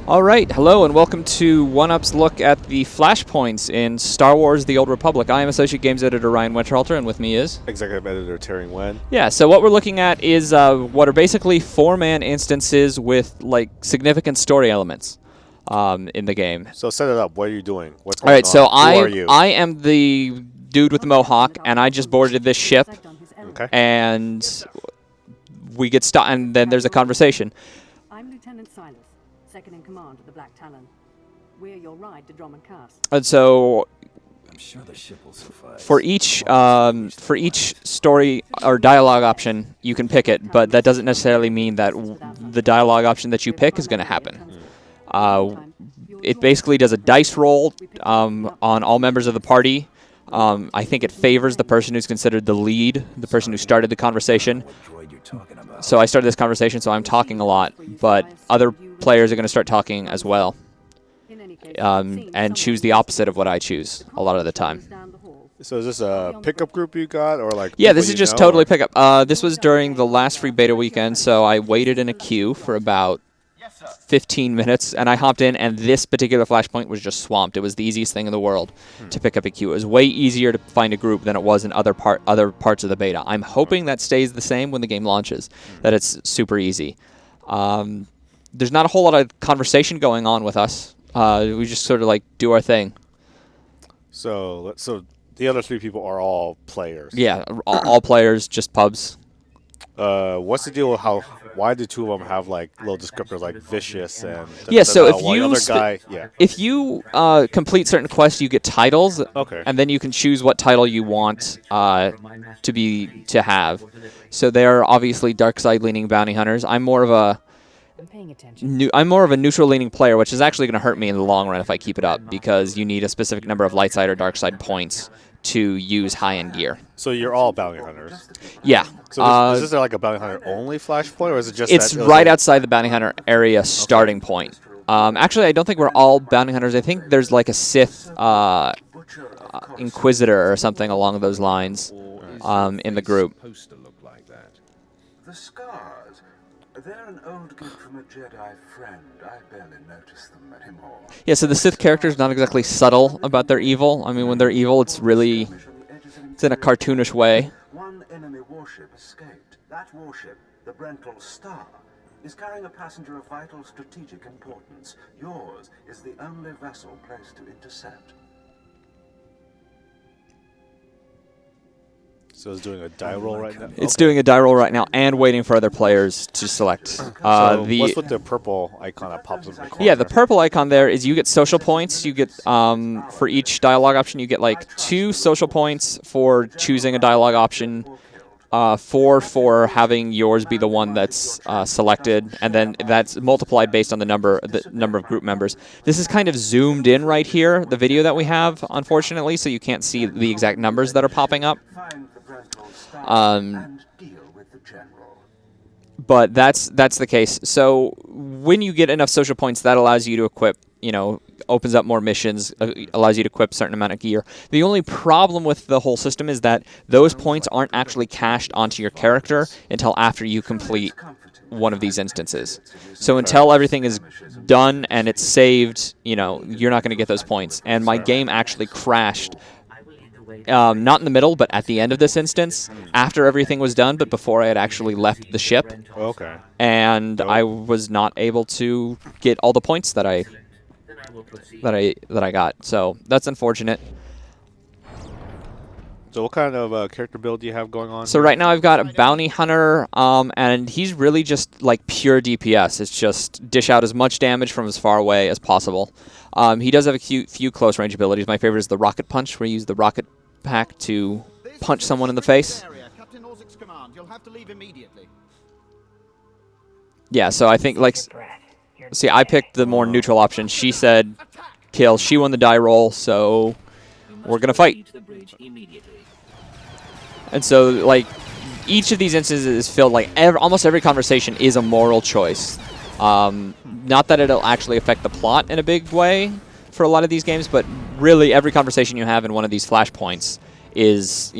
All right, hello and welcome to OneUp's look at the flashpoints in Star Wars The Old Republic. I am Associate Games Editor Ryan Winterhalter, and with me is... Executive Editor Thierry Nguyen. Yeah, so what we're looking at is what are basically four-man instances with, like, significant story elements in the game. So set it up. What are you doing? What's going All right, on? so Who are you? I am the dude with the mohawk, and I just boarded this ship, Okay. and we get stuck, and then there's a conversation. I'm Lieutenant Silas, second in command of the Black Talon. We're your ride to Drummond Cast. And so I'm sure the ship will suffice. for each story or dialogue option, you can pick it, but that doesn't necessarily mean that the dialogue option that you pick is going to happen. It basically does a dice roll on all members of the party. I think it favors the person who's considered the lead, the person who started the conversation. What droid you're talking about? So I started this conversation, so I'm talking a lot, but other players are going to start talking as well, and choose the opposite of what I choose a lot of the time. So is this a pickup group you got, or like? Yeah, people this is you just know, totally or- pickup. This was during the last free beta weekend, so I waited in a queue for about 15 minutes, and I hopped in, and this particular flashpoint was just swamped. It was the easiest thing in the world to pick up a queue. It was way easier to find a group than it was in other parts of the beta. I'm hoping that stays the same when the game launches, that it's super easy. There's not a whole lot of conversation going on with us. We just sort of like do our thing. So the other three people are all players. Yeah, all players, just pubs. What's the deal with why do two of them have like little descriptors like vicious and? Yeah, so if while the you other guy, yeah. if you complete certain quests, you get titles. Okay. And then you can choose what title you want to have. So they're obviously dark side leaning bounty hunters. I'm more of a neutral leaning player, which is actually going to hurt me in the long run if I keep it up, because you need a specific number of light side or dark side points to use high end gear. So you're all bounty hunters. Yeah. So is this like a bounty hunter only flashpoint, or is it just? It's right outside the bounty hunter area starting point. Actually, I don't think we're all bounty hunters. I think there's like a Sith Inquisitor or something along those lines in the group. Supposed to look like that. The scars, they're an old gift from a Jedi friend. I barely noticed them anymore. Yeah, so the Sith character is not exactly subtle about their evil. I mean, when they're evil, it's really, it's in a cartoonish way. One enemy warship escaped. That warship, the Brenal Star, is carrying a passenger of vital strategic importance. Yours is the only vessel placed to intercept. So it's doing a die roll right now. It's doing a die roll right now and waiting for other players to select. So what's with the purple icon that pops up in the corner? Yeah, the purple icon there is you get social points. You get, for each dialogue option, you get like 2 social points for choosing a dialogue option, 4 for having yours be the one that's selected, and then that's multiplied based on the number of group members. This is kind of zoomed in right here, the video that we have, unfortunately, so you can't see the exact numbers that are popping up. Find the Brenal Star and deal with the general. But that's the case. So when you get enough social points, that allows you to equip, opens up more missions, allows you to equip a certain amount of gear. The only problem with the whole system is that those points aren't actually cached onto your character until after you complete one of these instances. So until everything is done and it's saved, you're not going to get those points. And my game actually crashed. Not in the middle, but at the end of this instance, after everything was done, but before I had actually left the ship. Okay. And I was not able to get all the points that I got. So that's unfortunate. So what kind of character build do you have going on? So right now I've got a bounty hunter, and he's really just like pure DPS. It's just dish out as much damage from as far away as possible. He does have a few close range abilities. My favorite is the rocket punch, where you use the rocket pack to punch someone in the face. Yeah, so I think see, I picked the more neutral option. She said kill. She won the die roll, so we're gonna fight. And so like each of these instances is filled almost every conversation is a moral choice. Not that it'll actually affect the plot in a big way for a lot of these games, but really every conversation you have in one of these flashpoints is,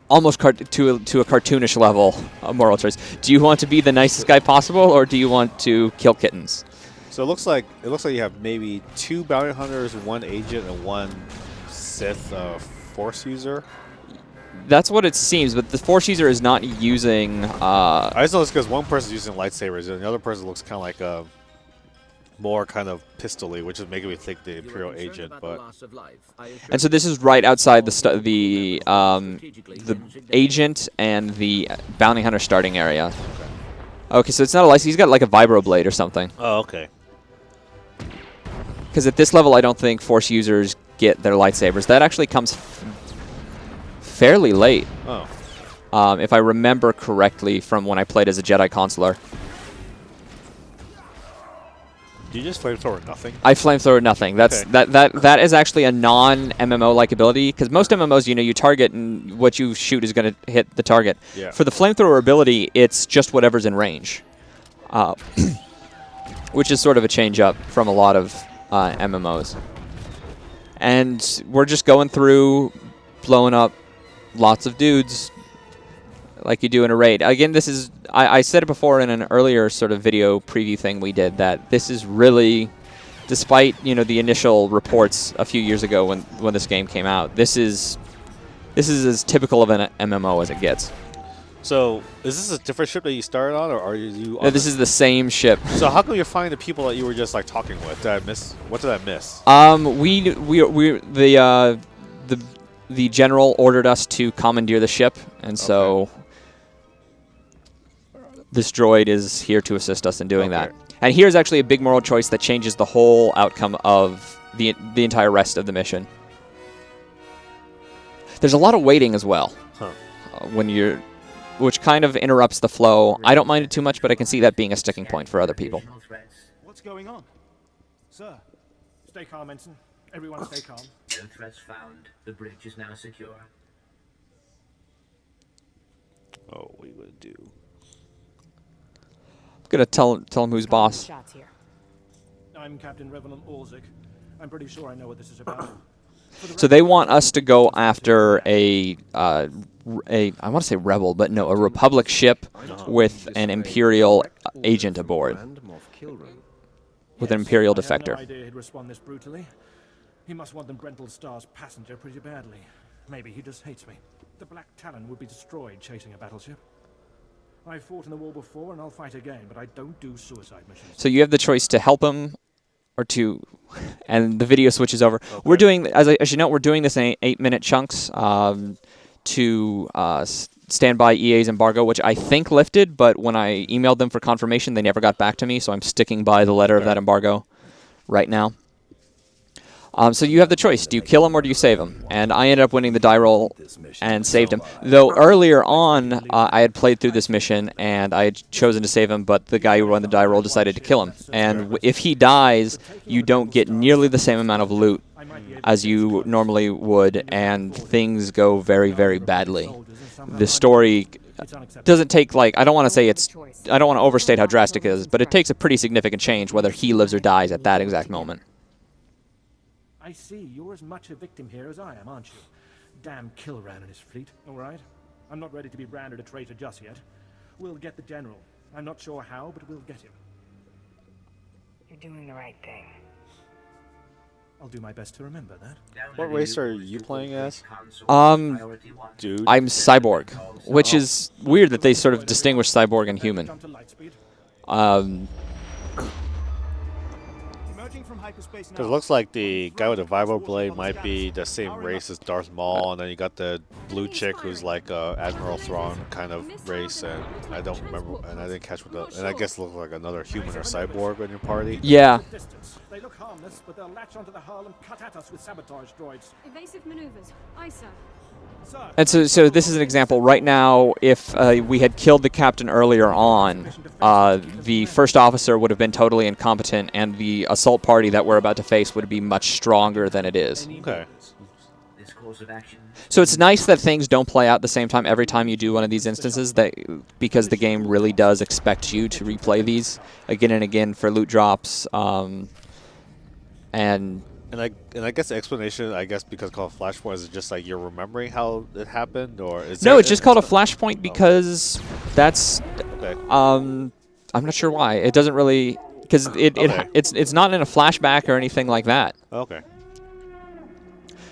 almost to a cartoonish level of moral choice. Do you want to be the nicest guy possible, or do you want to kill kittens? So it looks like you have maybe 2 bounty hunters, 1 agent, and 1 Sith force user. That's what it seems, but the Force user is not using. I just know this because one person's using lightsabers and the other person looks kind of like a more kind of pistol-y, which is making me think the Imperial agent. But And so this is right outside the agent and the bounty hunter starting area. Okay, so it's not a license. He's got like a vibroblade or something. oh, okay. Because at this level, I don't think Force users get their lightsabers. That actually comes fairly late, Oh, if I remember correctly from when I played as a Jedi Consular. do you just flamethrower nothing? I flamethrower nothing. That's Okay. that is actually a non-MMO like ability, because most MMOs, you target and what you shoot is going to hit the target. Yeah. For the flamethrower ability, it's just whatever's in range, which is sort of a change up from a lot of MMOs. And we're just going through, blowing up lots of dudes like you do in a raid. Again, this is, I said it before in an earlier sort of video preview thing we did, that this is really, despite, the initial reports a few years ago when this game came out, this is as typical of an MMO as it gets. So is this a different ship that you started on, or are you? No, this is the same ship. So how come you're finding the people that you were just like talking with? Did I miss? What did I miss? The general ordered us to commandeer the ship, and so this droid is here to assist us in doing that. And here's actually a big moral choice that changes the whole outcome of the entire rest of the mission. There's a lot of waiting as well, which kind of interrupts the flow. I don't mind it too much, but I can see that being a sticking point for other people. What's going on? Sir, stay calm, Ensign. Everyone stay calm. No threats found. The bridge is now secure. Oh, what are you gonna do? I'm gonna tell him who's boss. Shots here. I'm Captain Revenant Orzik. I'm pretty sure I know what this is about. So they want us to go after I want to say rebel, but no, a Republic ship with an Imperial agent aboard, with an Imperial I had no defector. idea he'd respond this brutally. He must want the Brenal Star's passenger pretty badly. Maybe he just hates me. The Black Talon would be destroyed chasing a battleship. I've fought in the war before, and I'll fight again, but I don't do suicide missions. So you have the choice to help him, or to, and the video switches over. We're doing, as you know, we're doing this in 8-minute chunks to stand by EA's embargo, which I think lifted, but when I emailed them for confirmation, they never got back to me, so I'm sticking by the letter of that embargo right now. So you have the choice. Do you kill him or do you save him? And I ended up winning the die roll and saved him. Though earlier on, I had played through this mission and I had chosen to save him, but the guy who won the die roll decided to kill him. And if he dies, you don't get nearly the same amount of loot as you normally would, and things go very, very badly. The story doesn't take, like, I don't want to overstate how drastic it is, but it takes a pretty significant change whether he lives or dies at that exact moment. I see. You're as much a victim here as I am, aren't you? Damn Kilran and his fleet. All right. I'm not ready to be branded a traitor just yet. We'll get the general. I'm not sure how, but we'll get him. You're doing the right thing. I'll do my best to remember that. What race are you playing as? Dude. I'm Cyborg, which is weird that they sort of distinguish Cyborg and human. Jump to lightspeed. Because it looks like the guy with the vibro blade might be the same race as Darth Maul, and then you got the blue chick who's like Admiral Thrawn kind of race, and I don't remember, and I didn't catch what the, and I guess it looked like another human or cyborg in your party. Yeah. They look harmless, but they'll latch onto the hull and cut at us with sabotage droids. Evasive maneuvers. Aye, sir. And so this is an example. Right now, if we had killed the captain earlier on, the first officer would have been totally incompetent, and the assault party that we're about to face would be much stronger than it is. Okay. So it's nice that things don't play out the same time every time you do one of these instances, because the game really does expect you to replay these again and again for loot drops. And I guess the explanation, I guess, because it's called Flashpoint, is it just like you're remembering how it happened, or is no? It's just called a Flashpoint because that's. Okay. I'm not sure why. It doesn't really. because Okay. it's not in a flashback or anything like that. Okay.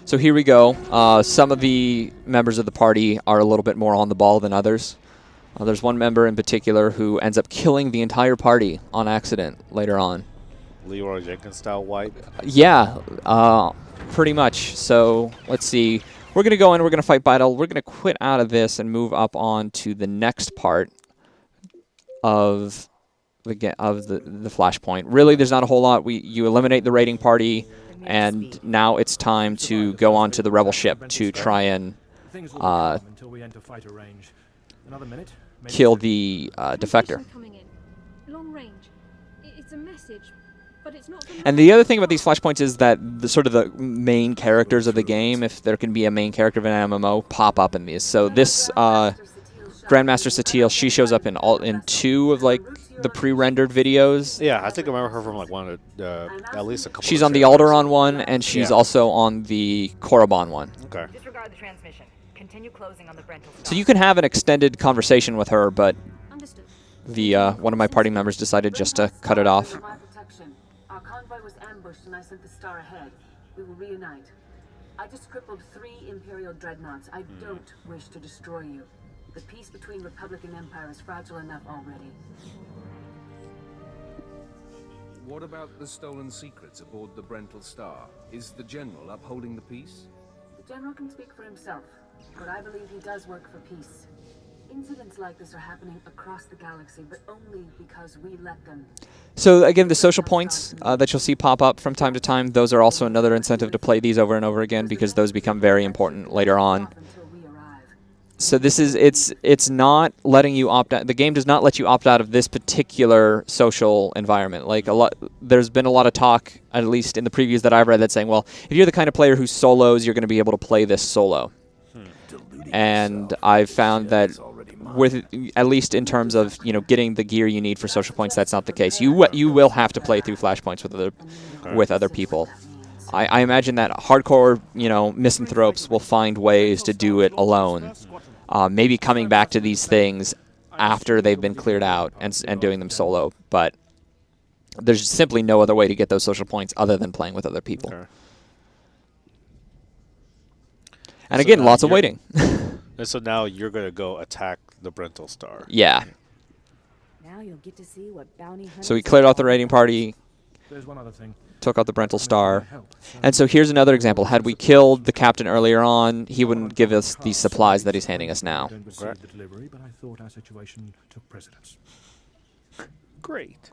So here we go. Some of the members of the party are a little bit more on the ball than others. There's one member in particular who ends up killing the entire party on accident later on. Leroy Jenkins style wipe. Yeah, pretty much. So let's see. We're going to go in. We're going to fight battle. We're going to quit out of this and move up on to the next part of the flashpoint. Really, there's not a whole lot. You eliminate the raiding party, and now it's time to go on to the rebel ship to try and Things will be calm until we enter fighter range. Another minute. maybe kill two. the defector. Coming in. Long range. It's a message, but it's not. And the other thing about these flashpoints is that the sort of the main characters of the game, if there can be a main character of an MMO, pop up in these. So this Grandmaster Satil, she shows up in 2 of like the pre-rendered videos. Yeah, I think I remember her from like one of the, at least a couple. She's of on the trailers. Alderaan one, and she's Yeah. also on the Korriban one. Okay. Disregard the transmission. Continue closing on the Brental Star. So you can have an extended conversation with her, but Understood. the one of my party members decided just to cut it off. My protection. Our convoy was ambushed and I sent the star ahead. We will reunite. I just crippled 3 Imperial dreadnoughts. I don't wish to destroy you. The peace between Republic and Empire is fragile enough already. What about the stolen secrets aboard the Brental Star? Is the General upholding the peace? The General can speak for himself, but I believe he does work for peace. Incidents like this are happening across the galaxy, but only because we let them. So again, the social points that you'll see pop up from time to time, those are also another incentive to play these over and over again because those become very important later on. Until we arrive. So this is it's not letting you opt out. The game does not let you opt out of this particular social environment. Like there's been a lot of talk, at least in the previews that I've read, that's saying, well, if you're the kind of player who solos, you're going to be able to play this solo. And I've found that with at least in terms of getting the gear you need for social points, that's not the case. You will have to play through flashpoints with other people. I imagine that hardcore misanthropes will find ways to do it alone. Maybe coming back to these things after they've been cleared out and doing them solo, but there's simply no other way to get those social points other than playing with other people. Okay. And So again, now lots of you're- waiting. And so now you're gonna go attack the Brental Star. Yeah. Now you'll get to see what bounty hunters. So we cleared out the raiding party, There's one other thing. took out the Brental Star. Help. And so here's another example. Had we killed the captain earlier on, he wouldn't give us these supplies that he's handing us now. Don't receive the delivery, but I thought our situation took precedence. Great.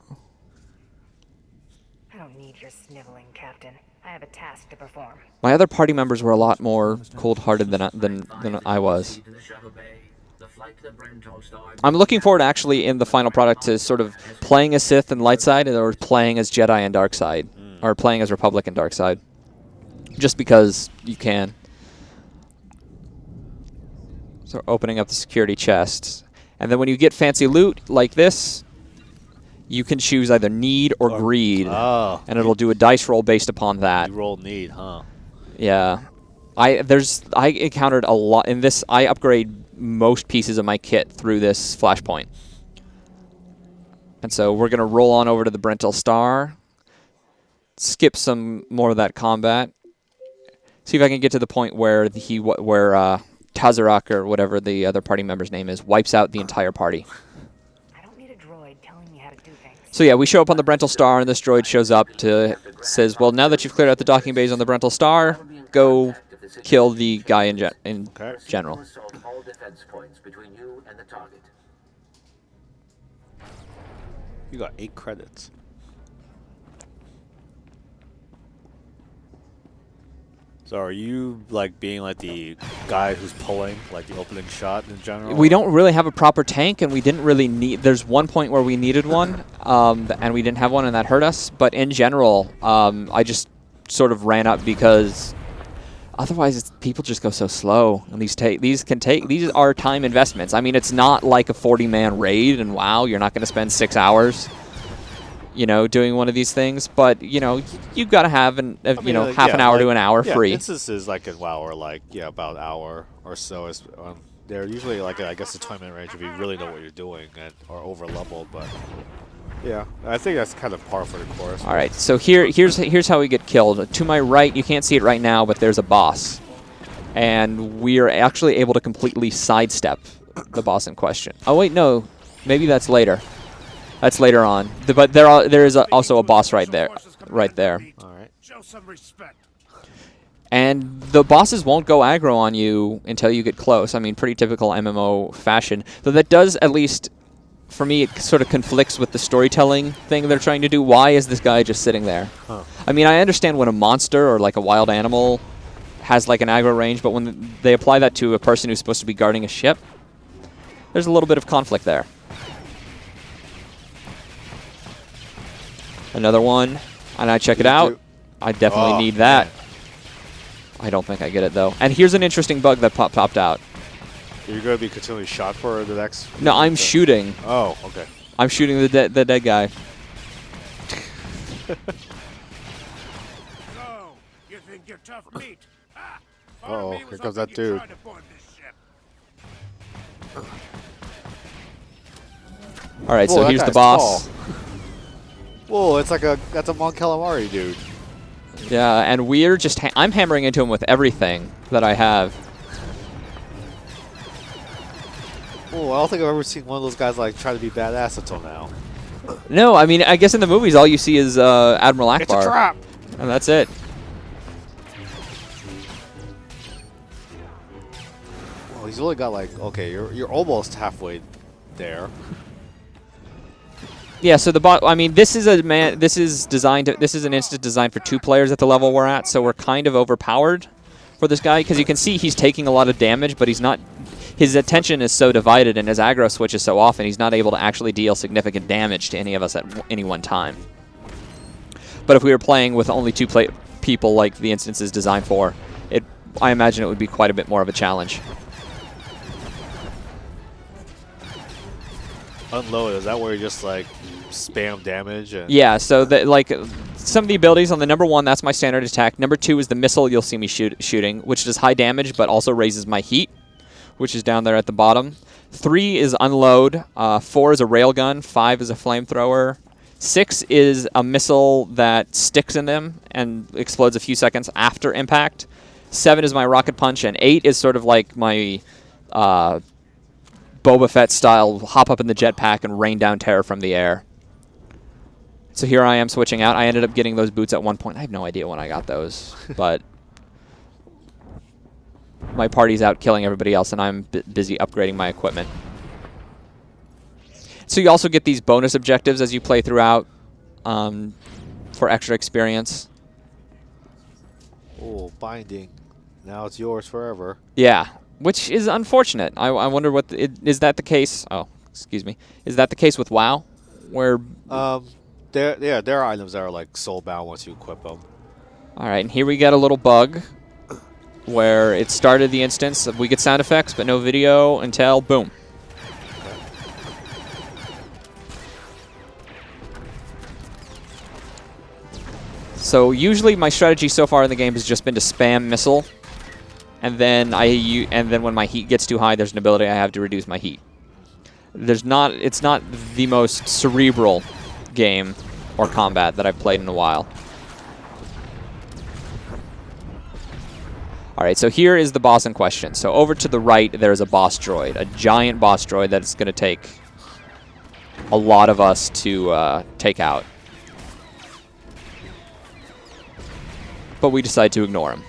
I don't need your sniveling, Captain. I have a task to perform. My other party members were a lot more cold-hearted than I was. I'm looking forward, actually, in the final product to sort of playing as Sith and light side, or playing as Jedi and dark side, or playing as Republic and dark side, just because you can. So opening up the security chests, and then when you get fancy loot like this, you can choose either need or greed, Oh. and it'll do a dice roll based upon that. You roll need, huh? Yeah. I encountered a lot in this. I upgrade most pieces of my kit through this flashpoint. And so we're going to roll on over to the Brental Star, skip some more of that combat, see if I can get to the point where Tazarak, or whatever the other party member's name is, wipes out the entire party. I don't need a droid telling me how to do things. So yeah, we show up on the Brental Star, and this droid shows up says, well, now that you've cleared out the docking bays on the Brental Star, go kill the guy in general. Assault all defense points between you and the target. You got 8 credits. So are you like being like the guy who's pulling like the opening shot in general? We don't really have a proper tank, and we didn't really need. There's one point where we needed one, and we didn't have one, and that hurt us. But in general, I just sort of ran up because otherwise people just go so slow. And these are time investments. I mean, it's not like a 40-man raid, and wow, you're not going to spend 6 hours, doing one of these things. But you've got to have half an hour to an hour free. Instances like in WoW are like about an hour or so. They're usually like I guess the 20-minute range if you really know what you're doing and are over leveled. But Yeah, I think that's kind of par for the course. All right, so here's how we get killed. To my right, you can't see it right now, but there's a boss. And we are actually able to completely sidestep the boss in question. Oh, wait, no. Maybe that's later. That's later on. But there is also a boss right there. Right there. All right. Show some respect. And the bosses won't go aggro on you until you get close. I mean, pretty typical MMO fashion. Though that does, at least for me, it sort of conflicts with the storytelling thing they're trying to do. Why is this guy just sitting there? Huh. I mean, I understand when a monster or like a wild animal has like an aggro range, but when they apply that to a person who's supposed to be guarding a ship, there's a little bit of conflict there. Another one, and I check it out. I definitely need that. Man. I don't think I get it, though. And here's an interesting bug that popped out. You're going to be continually shot for the next... No, I'm shooting. Oh, okay. I'm shooting the dead guy. So, you think you're tough meat? Uh-oh, here comes that dude. All right, Whoa, so that here's the guy's boss. tall. Whoa, it's like that's a Mon Calamari dude. Yeah, and we're just I'm hammering into him with everything that I have. Oh, I don't think I've ever seen one of those guys like try to be badass until now. No, I mean, I guess in the movies all you see is Admiral Akbar. It's a trap. And that's it. Well, he's only got like, okay, you're almost halfway there. Yeah, so the bot. I mean, this is This is an instance designed for 2 players at the level we're at, so we're kind of overpowered for this guy because you can see he's taking a lot of damage, but he's not. His attention is so divided and his aggro switches so often, he's not able to actually deal significant damage to any of us at any one time. But if we were playing with only 2 people, like the instance is designed for, I imagine it would be quite a bit more of a challenge. Unload, is that where you just like spam damage? And Yeah, so like some of the abilities on the number 1, that's my standard attack. Number 2 is the missile you'll see me shooting, which does high damage but also raises my heat, which is down there at the bottom. 3 is unload. 4 is a railgun. 5 is a flamethrower. 6 is a missile that sticks in them and explodes a few seconds after impact. 7 is my rocket punch, and 8 is sort of like my Boba Fett style hop up in the jetpack and rain down terror from the air. So here I am switching out. I ended up getting those boots at one point. I have no idea when I got those, but my party's out killing everybody else, and I'm busy upgrading my equipment. So you also get these bonus objectives as you play throughout for extra experience. Oh, binding. Now it's yours forever. Yeah, which is unfortunate. I wonder what is that the case? Oh, excuse me. Is that the case with WoW, where? There are items that are like soulbound once you equip them. All right, and here we get a little bug where it started the instance. We get sound effects, but no video until boom. So usually my strategy so far in the game has just been to spam missile, and then when my heat gets too high, there's an ability I have to reduce my heat. It's not the most cerebral game or combat that I've played in a while. All right, so here is the boss in question. So over to the right, there's a boss droid, a giant boss droid that's going to take a lot of us to take out. But we decide to ignore him.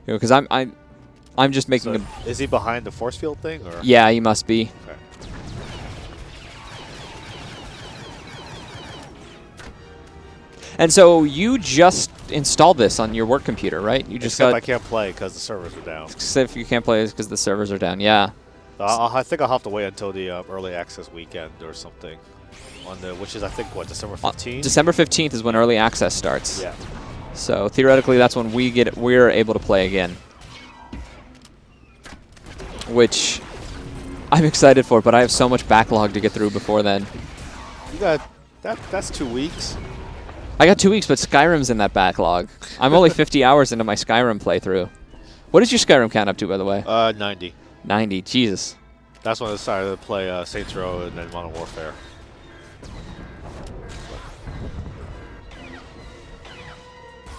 You know, because I'm just making So is he behind the force field thing, or? Yeah, he must be. Okay. And so you just installed this on your work computer, right? You just Except got. I can't play because the servers are down. Except you can't play because the servers are down. Yeah. I think I'll have to wait until the early access weekend or something, which is I think what, December 15th. December 15th is when early access starts. Yeah. So theoretically, that's when we're able to play again, which I'm excited for. But I have so much backlog to get through before then. You got that's 2 weeks. I got 2 weeks, but Skyrim's in that backlog. I'm only 50 hours into my Skyrim playthrough. What is your Skyrim count up to, by the way? 90. 90. Jesus. That's when I decided to play Saints Row and then Modern Warfare.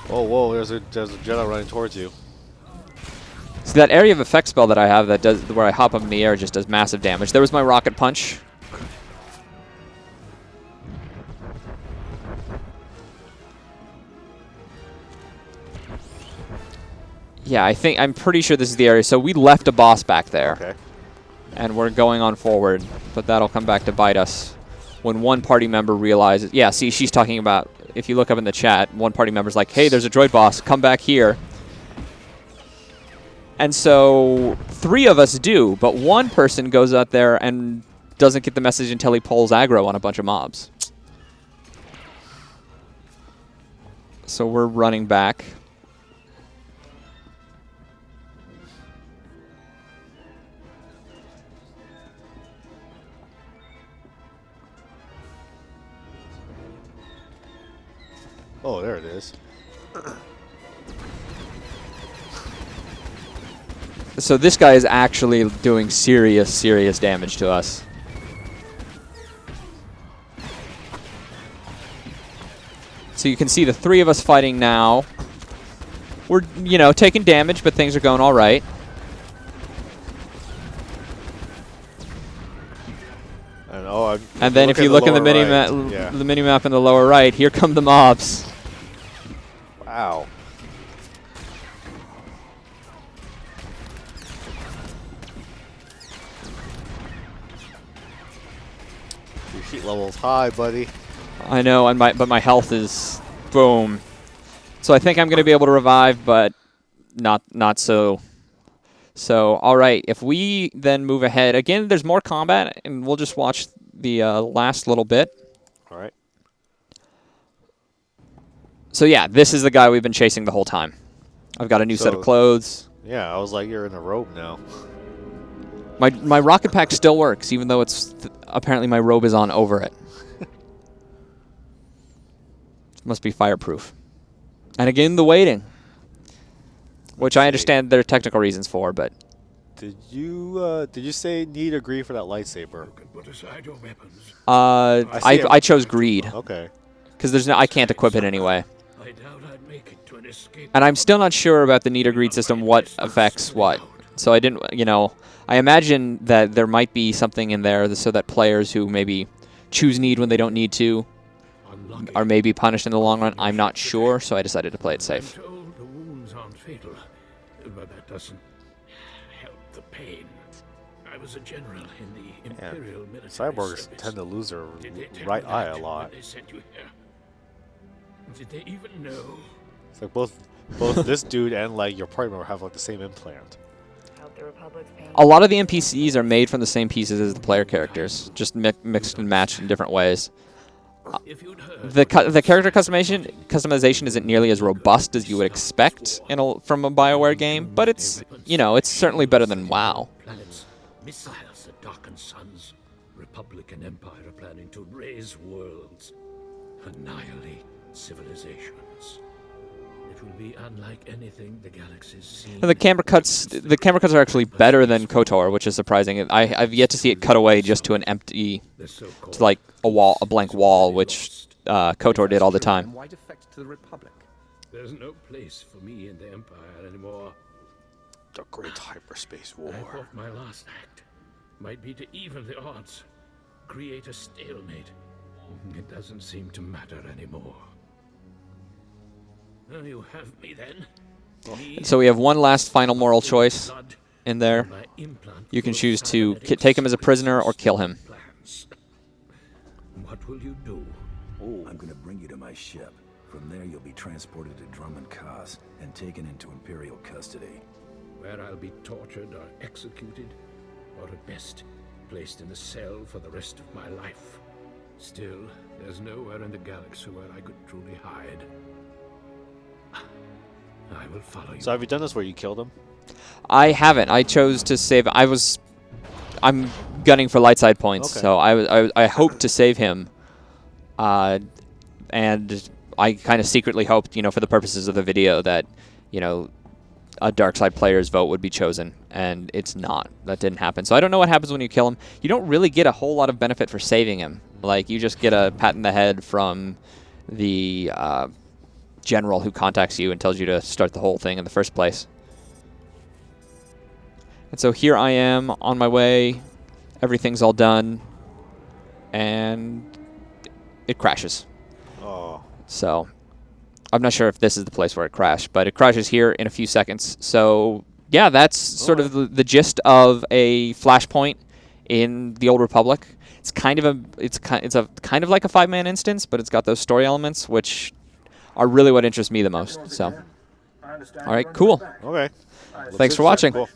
Oh, whoa! There's a Jedi running towards you. So that area of effect spell that I have that does where I hop up in the air just does massive damage. There was my rocket punch. Yeah, I'm pretty sure this is the area. So we left a boss back there. Okay. And we're going on forward, but that'll come back to bite us when one party member realizes. Yeah, see, she's talking about, if you look up in the chat, one party member's like, hey, there's a droid boss, come back here. And so 3 of us do, but one person goes out there and doesn't get the message until he pulls aggro on a bunch of mobs. So we're running back. Oh, there it is. So this guy is actually doing serious, serious damage to us. So you can see the 3 of us fighting now. We're, you know, taking damage, but things are going all right. And then if you look in the mini map in the lower right, here come the mobs. Wow. Your heat level's high, buddy. I know, and but my health is boom. So I think I'm going to be able to revive, but not so. So all right, if we then move ahead again, there's more combat, and we'll just watch the last little bit. All right. So yeah, this is the guy we've been chasing the whole time. I've got a new set of clothes. Yeah, I was like, you're in a robe now. My rocket pack still works, even though it's apparently my robe is on over it. Must be fireproof. And again, the waiting, which I understand there are technical reasons for, but. Did you say need agree for that lightsaber? I chose greed. Okay. Because I can't equip it anyway. And I'm still not sure about the need or greed system, what affects what. So I didn't, you know, I imagine that there might be something in there so that players who maybe choose need when they don't need to are maybe punished in the long run. I'm not sure, so I decided to play it safe. The wounds aren't fatal, but that doesn't help the pain. I was a general in the Imperial military cyborgs service. tend to lose their right eye a lot. They sent you here. Did they even know? It's like both this dude and like your party member have like the same implant. A lot of the NPCs are made from the same pieces as the player characters, just mixed and matched in different ways. The character customization isn't nearly as robust as you would expect from a BioWare game, but it's, you know, it's certainly better than WoW. Planets, missiles that darken suns. Republic and Empire are planning to raise worlds, annihilate civilizations. It will be unlike anything the galaxy's seen. And the camera cuts are actually better than KOTOR, which is surprising. I've yet to see it cut away just to an empty, to like a blank wall, which KOTOR did all the time. Why defect to the Republic? There's no place for me in the Empire anymore. The Great Hyperspace War. I thought my last act might be to even the odds, create a stalemate. It doesn't seem to matter anymore. Oh, you have me then. So we have one last final moral choice in there. You can choose to take him as a prisoner or kill him. What will you do? I'm going to bring you to my ship. From there, you'll be transported to Drummond Cos and taken into Imperial custody. Where I'll be tortured or executed, or at best, placed in a cell for the rest of my life. Still, there's nowhere in the galaxy where I could truly hide. I will follow you. So have you done this where you killed him? I haven't. I chose to save. I'm gunning for light side points, okay. So I hoped to save him, and I kind of secretly hoped, you know, for the purposes of the video, that, you know, a dark side player's vote would be chosen, and it's not. That didn't happen. So I don't know what happens when you kill him. You don't really get a whole lot of benefit for saving him. Like, you just get a pat in the head from the general who contacts you and tells you to start the whole thing in the first place. And so here I am on my way. Everything's all done, and it crashes. Oh. So I'm not sure if this is the place where it crashed, but it crashes here in a few seconds. So yeah, that's sort of the gist of a Flashpoint in the Old Republic. It's kind of kind of like a 5-man instance, but it's got those story elements which are really what interests me the most. So, all right, cool. Okay. Thanks for watching. Cool.